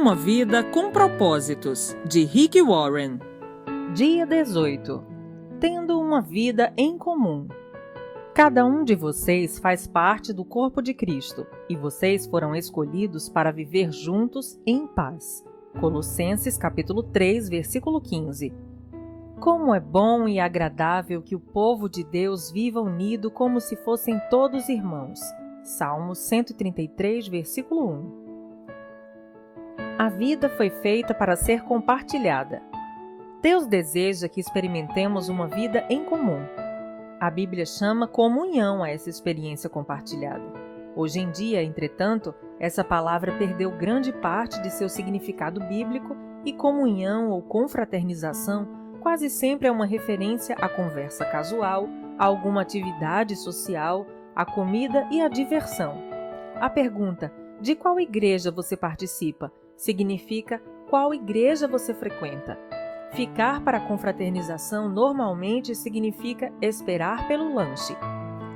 Uma vida com propósitos, de Rick Warren. Dia 18. Tendo uma vida em comum. Cada um de vocês faz parte do corpo de Cristo, e vocês foram escolhidos para viver juntos em paz. Colossenses capítulo 3, versículo 15. Como é bom e agradável que o povo de Deus viva unido como se fossem todos irmãos. Salmos 133, versículo 1. A vida foi feita para ser compartilhada. Deus deseja que experimentemos uma vida em comum. A Bíblia chama comunhão a essa experiência compartilhada. Hoje em dia, entretanto, essa palavra perdeu grande parte de seu significado bíblico e comunhão ou confraternização quase sempre é uma referência à conversa casual, a alguma atividade social, à comida e à diversão. A pergunta, de qual igreja você participa, significa qual igreja você frequenta. Ficar para a confraternização normalmente significa esperar pelo lanche.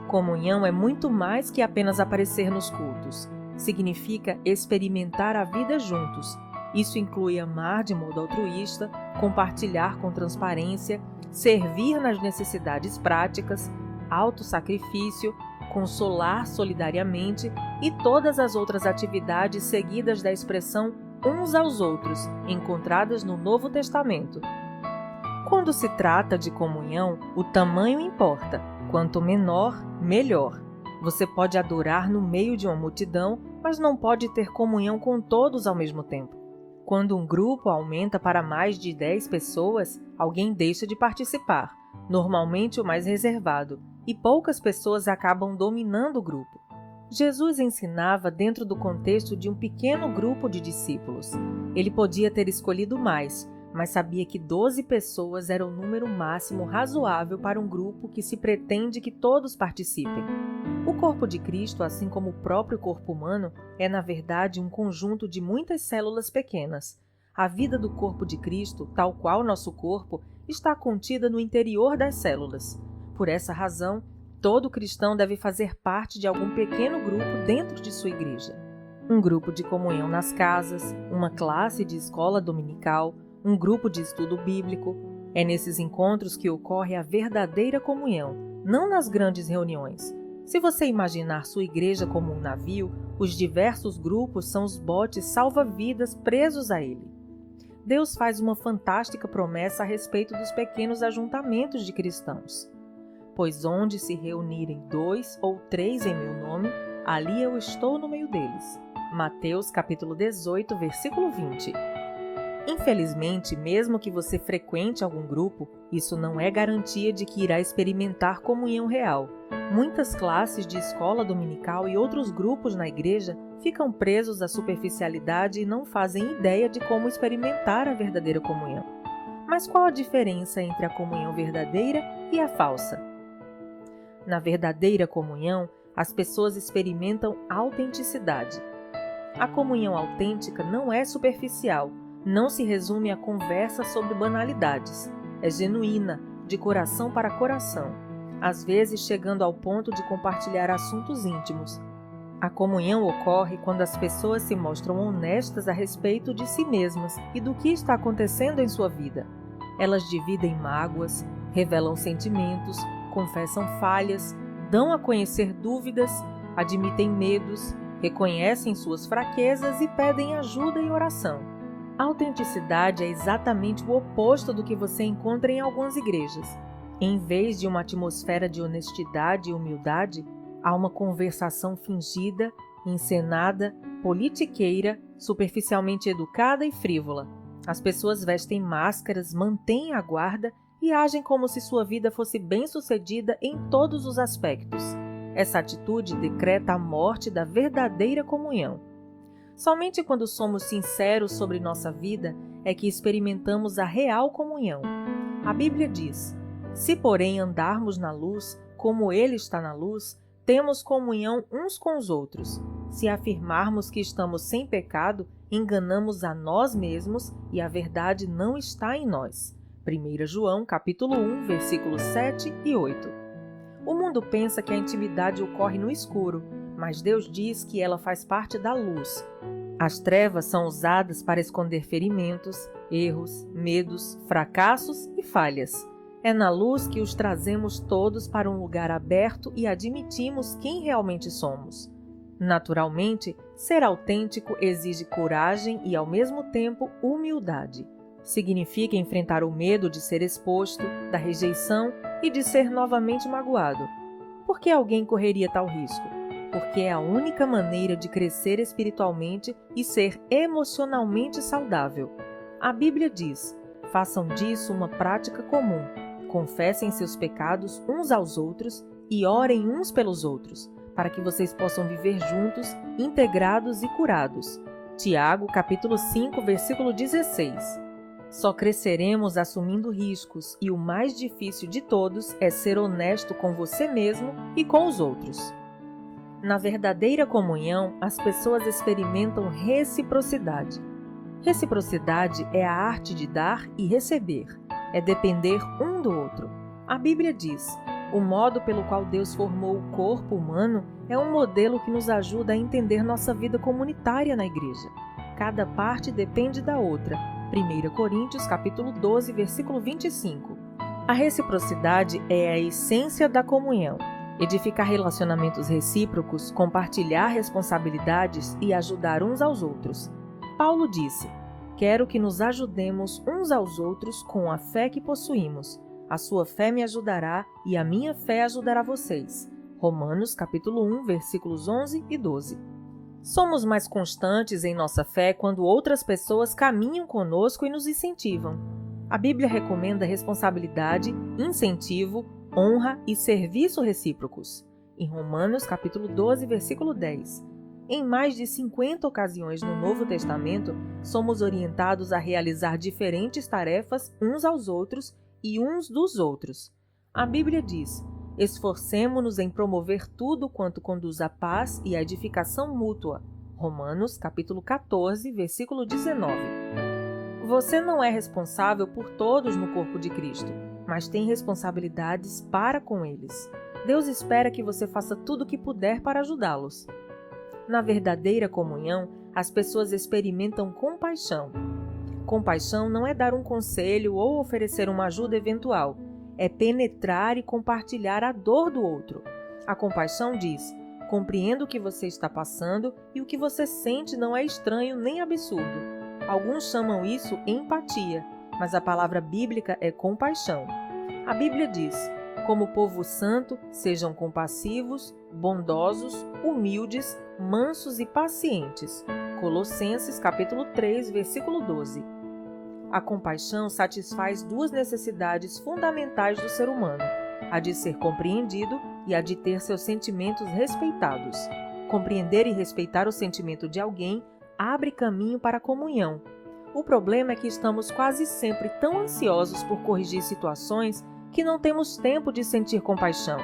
Comunhão é muito mais que apenas aparecer nos cultos. Significa experimentar a vida juntos. Isso inclui amar de modo altruísta, compartilhar com transparência, servir nas necessidades práticas, autossacrifício, consolar solidariamente e todas as outras atividades seguidas da expressão uns aos outros, encontradas no Novo Testamento. Quando se trata de comunhão, o tamanho importa. Quanto menor, melhor. Você pode adorar no meio de uma multidão, mas não pode ter comunhão com todos ao mesmo tempo. Quando um grupo aumenta para mais de 10 pessoas, alguém deixa de participar, normalmente o mais reservado, e poucas pessoas acabam dominando o grupo. Jesus ensinava dentro do contexto de um pequeno grupo de discípulos. Ele podia ter escolhido mais, mas sabia que 12 pessoas era o número máximo razoável para um grupo que se pretende que todos participem. O corpo de Cristo, assim como o próprio corpo humano, é na verdade um conjunto de muitas células pequenas. A vida do corpo de Cristo, tal qual nosso corpo, está contida no interior das células. Por essa razão, todo cristão deve fazer parte de algum pequeno grupo dentro de sua igreja. Um grupo de comunhão nas casas, uma classe de escola dominical, um grupo de estudo bíblico. É nesses encontros que ocorre a verdadeira comunhão, não nas grandes reuniões. Se você imaginar sua igreja como um navio, os diversos grupos são os botes salva-vidas presos a ele. Deus faz uma fantástica promessa a respeito dos pequenos ajuntamentos de cristãos. Pois onde se reunirem 2 ou 3 em meu nome, ali eu estou no meio deles. Mateus capítulo 18, versículo 20. Infelizmente, mesmo que você frequente algum grupo, isso não é garantia de que irá experimentar comunhão real. Muitas classes de escola dominical e outros grupos na igreja ficam presos à superficialidade e não fazem ideia de como experimentar a verdadeira comunhão. Mas qual a diferença entre a comunhão verdadeira e a falsa? Na verdadeira comunhão, as pessoas experimentam autenticidade. A comunhão autêntica não é superficial, não se resume a conversa sobre banalidades. É genuína, de coração para coração, às vezes chegando ao ponto de compartilhar assuntos íntimos. A comunhão ocorre quando as pessoas se mostram honestas a respeito de si mesmas e do que está acontecendo em sua vida. Elas dividem mágoas, revelam sentimentos, confessam falhas, dão a conhecer dúvidas, admitem medos, reconhecem suas fraquezas e pedem ajuda e oração. A autenticidade é exatamente o oposto do que você encontra em algumas igrejas. Em vez de uma atmosfera de honestidade e humildade, há uma conversação fingida, encenada, politiqueira, superficialmente educada e frívola. As pessoas vestem máscaras, mantêm a guarda e agem como se sua vida fosse bem-sucedida em todos os aspectos. Essa atitude decreta a morte da verdadeira comunhão. Somente quando somos sinceros sobre nossa vida é que experimentamos a real comunhão. A Bíblia diz: se porém andarmos na luz, como Ele está na luz, temos comunhão uns com os outros. Se afirmarmos que estamos sem pecado, enganamos a nós mesmos e a verdade não está em nós. 1 João, capítulo 1, versículos 7 e 8. O mundo pensa que a intimidade ocorre no escuro, mas Deus diz que ela faz parte da luz. As trevas são usadas para esconder ferimentos, erros, medos, fracassos e falhas. É na luz que os trazemos todos para um lugar aberto e admitimos quem realmente somos. Naturalmente, ser autêntico exige coragem e, ao mesmo tempo, humildade. Significa enfrentar o medo de ser exposto, da rejeição e de ser novamente magoado. Por que alguém correria tal risco? Porque é a única maneira de crescer espiritualmente e ser emocionalmente saudável. A Bíblia diz: façam disso uma prática comum. Confessem seus pecados uns aos outros e orem uns pelos outros, para que vocês possam viver juntos, integrados e curados. Tiago, capítulo 5, versículo 16. Só cresceremos assumindo riscos e o mais difícil de todos é ser honesto com você mesmo e com os outros. Na verdadeira comunhão, as pessoas experimentam reciprocidade. Reciprocidade é a arte de dar e receber, é depender um do outro. A Bíblia diz: o modo pelo qual Deus formou o corpo humano é um modelo que nos ajuda a entender nossa vida comunitária na igreja. Cada parte depende da outra. 1 Coríntios capítulo 12, versículo 25. A reciprocidade é a essência da comunhão. Edificar relacionamentos recíprocos, compartilhar responsabilidades e ajudar uns aos outros. Paulo disse: quero que nos ajudemos uns aos outros com a fé que possuímos. A sua fé me ajudará e a minha fé ajudará vocês. Romanos capítulo 1, versículos 11 e 12. Somos mais constantes em nossa fé quando outras pessoas caminham conosco e nos incentivam. A Bíblia recomenda responsabilidade, incentivo, honra e serviço recíprocos. Em Romanos capítulo 12, versículo 10. Em mais de 50 ocasiões no Novo Testamento, somos orientados a realizar diferentes tarefas uns aos outros e uns dos outros. A Bíblia diz: esforcemo-nos em promover tudo quanto conduz à paz e à edificação mútua. Romanos, capítulo 14, versículo 19. Você não é responsável por todos no corpo de Cristo, mas tem responsabilidades para com eles. Deus espera que você faça tudo o que puder para ajudá-los. Na verdadeira comunhão, as pessoas experimentam compaixão. Compaixão não é dar um conselho ou oferecer uma ajuda eventual. É penetrar e compartilhar a dor do outro. A compaixão diz: compreendo o que você está passando e o que você sente não é estranho nem absurdo. Alguns chamam isso empatia, mas a palavra bíblica é compaixão. A Bíblia diz: como povo santo, sejam compassivos, bondosos, humildes, mansos e pacientes. Colossenses capítulo 3, versículo 12. A compaixão satisfaz duas necessidades fundamentais do ser humano: a de ser compreendido e a de ter seus sentimentos respeitados. Compreender e respeitar o sentimento de alguém abre caminho para a comunhão. O problema é que estamos quase sempre tão ansiosos por corrigir situações que não temos tempo de sentir compaixão.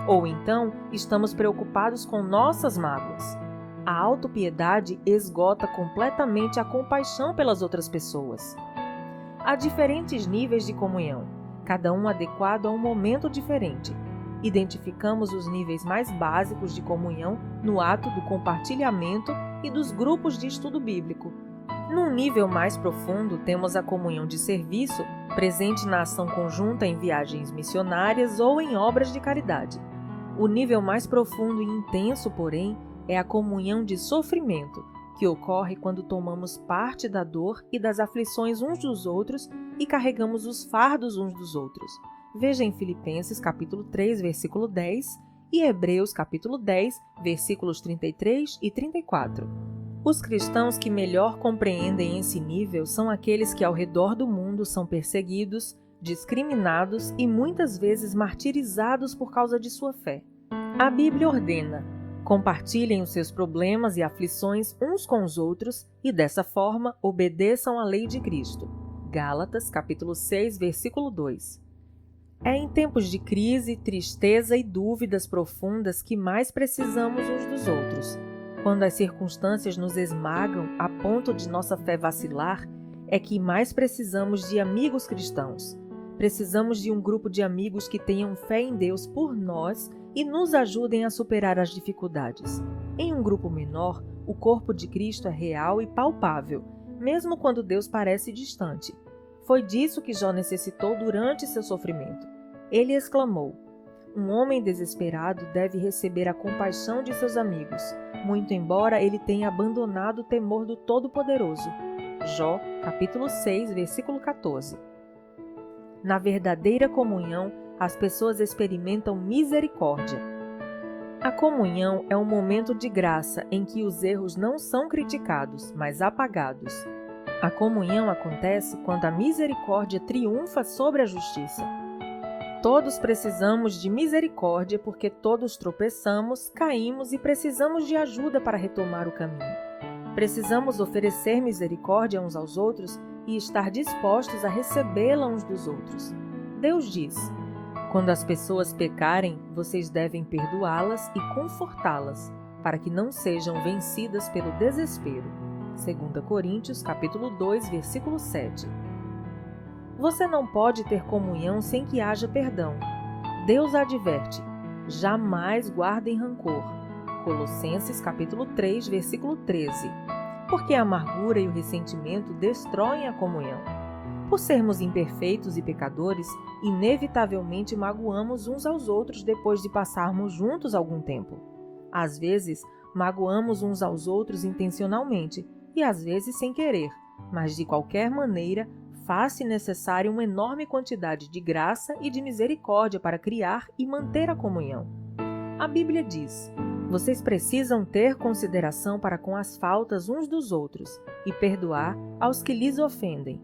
Ou então, estamos preocupados com nossas mágoas. A autopiedade esgota completamente a compaixão pelas outras pessoas. Há diferentes níveis de comunhão, cada um adequado a um momento diferente. Identificamos os níveis mais básicos de comunhão no ato do compartilhamento e dos grupos de estudo bíblico. Num nível mais profundo, temos a comunhão de serviço, presente na ação conjunta em viagens missionárias ou em obras de caridade. O nível mais profundo e intenso, porém, é a comunhão de sofrimento, que ocorre quando tomamos parte da dor e das aflições uns dos outros e carregamos os fardos uns dos outros. Veja em Filipenses capítulo 3, versículo 10 e Hebreus capítulo 10, versículos 33 e 34. Os cristãos que melhor compreendem esse nível são aqueles que ao redor do mundo são perseguidos, discriminados e muitas vezes martirizados por causa de sua fé. A Bíblia ordena: compartilhem os seus problemas e aflições uns com os outros e, dessa forma, obedeçam à lei de Cristo. Gálatas, capítulo 6, versículo 2. É em tempos de crise, tristeza e dúvidas profundas que mais precisamos uns dos outros. Quando as circunstâncias nos esmagam a ponto de nossa fé vacilar, é que mais precisamos de amigos cristãos. Precisamos de um grupo de amigos que tenham fé em Deus por nós e nos ajudem a superar as dificuldades. Em um grupo menor, o corpo de Cristo é real e palpável, mesmo quando Deus parece distante. Foi disso que Jó necessitou durante seu sofrimento. Ele exclamou: "Um homem desesperado deve receber a compaixão de seus amigos, muito embora ele tenha abandonado o temor do Todo-Poderoso." Jó, capítulo 6, versículo 14. Na verdadeira comunhão, as pessoas experimentam misericórdia. A comunhão é um momento de graça em que os erros não são criticados, mas apagados. A comunhão acontece quando a misericórdia triunfa sobre a justiça. Todos precisamos de misericórdia porque todos tropeçamos, caímos e precisamos de ajuda para retomar o caminho. Precisamos oferecer misericórdia uns aos outros e estar dispostos a recebê-la uns dos outros. Deus diz: "Quando as pessoas pecarem, vocês devem perdoá-las e confortá-las, para que não sejam vencidas pelo desespero." 2 Coríntios, capítulo 2, versículo 7. Você não pode ter comunhão sem que haja perdão. Deus adverte: "Jamais guardem rancor." Colossenses, capítulo 3, versículo 13. Porque a amargura e o ressentimento destroem a comunhão. Por sermos imperfeitos e pecadores, inevitavelmente magoamos uns aos outros depois de passarmos juntos algum tempo. Às vezes, magoamos uns aos outros intencionalmente e às vezes sem querer, mas de qualquer maneira, faz-se necessária uma enorme quantidade de graça e de misericórdia para criar e manter a comunhão. A Bíblia diz: "Vocês precisam ter consideração para com as faltas uns dos outros e perdoar aos que lhes ofendem."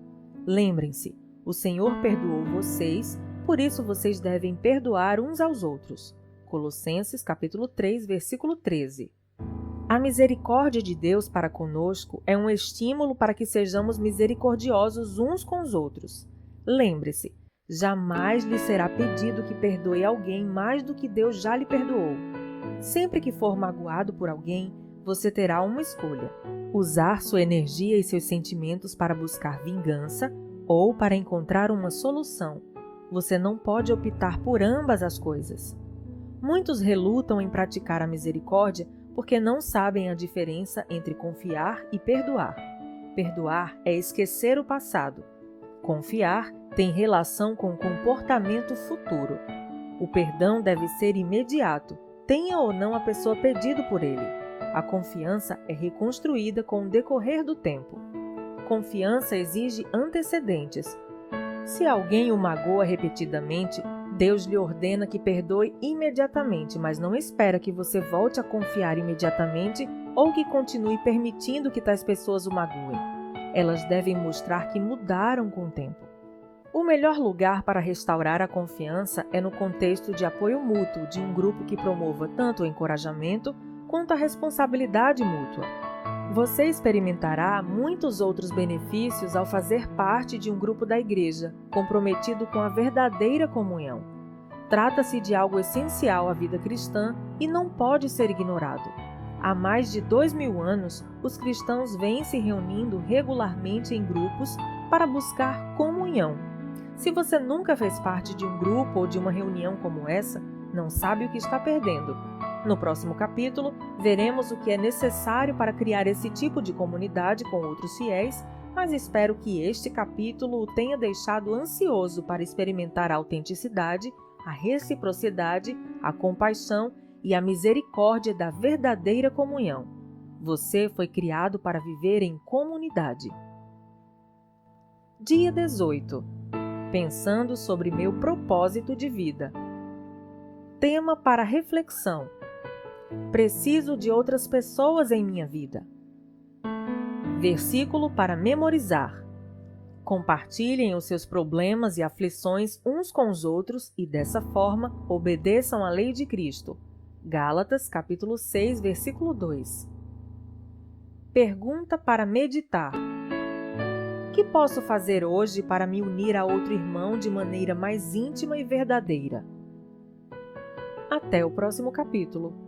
Lembrem-se, o Senhor perdoou vocês, por isso vocês devem perdoar uns aos outros. Colossenses, capítulo 3, versículo 13. A misericórdia de Deus para conosco é um estímulo para que sejamos misericordiosos uns com os outros. Lembre-se, jamais lhe será pedido que perdoe alguém mais do que Deus já lhe perdoou. Sempre que for magoado por alguém, você terá uma escolha: usar sua energia e seus sentimentos para buscar vingança ou para encontrar uma solução. Você não pode optar por ambas as coisas. Muitos relutam em praticar a misericórdia porque não sabem a diferença entre confiar e perdoar. Perdoar é esquecer o passado. Confiar tem relação com o comportamento futuro. O perdão deve ser imediato, tenha ou não a pessoa pedido por ele. A confiança é reconstruída com o decorrer do tempo. Confiança exige antecedentes. Se alguém o magoa repetidamente, Deus lhe ordena que perdoe imediatamente, mas não espera que você volte a confiar imediatamente ou que continue permitindo que tais pessoas o magoem. Elas devem mostrar que mudaram com o tempo. O melhor lugar para restaurar a confiança é no contexto de apoio mútuo de um grupo que promova tanto o encorajamento quanto a responsabilidade mútua. Você experimentará muitos outros benefícios ao fazer parte de um grupo da igreja, comprometido com a verdadeira comunhão. Trata-se de algo essencial à vida cristã e não pode ser ignorado. Há mais de 2000 anos, os cristãos vêm se reunindo regularmente em grupos para buscar comunhão. Se você nunca fez parte de um grupo ou de uma reunião como essa, não sabe o que está perdendo. No próximo capítulo, veremos o que é necessário para criar esse tipo de comunidade com outros fiéis, mas espero que este capítulo o tenha deixado ansioso para experimentar a autenticidade, a reciprocidade, a compaixão e a misericórdia da verdadeira comunhão. Você foi criado para viver em comunidade. Dia 18. Pensando sobre meu propósito de vida. Tema para reflexão: preciso de outras pessoas em minha vida. Versículo para memorizar: compartilhem os seus problemas e aflições uns com os outros e, dessa forma, obedeçam à lei de Cristo. Gálatas, capítulo 6, versículo 2. Pergunta para meditar: o que posso fazer hoje para me unir a outro irmão de maneira mais íntima e verdadeira? Até o próximo capítulo.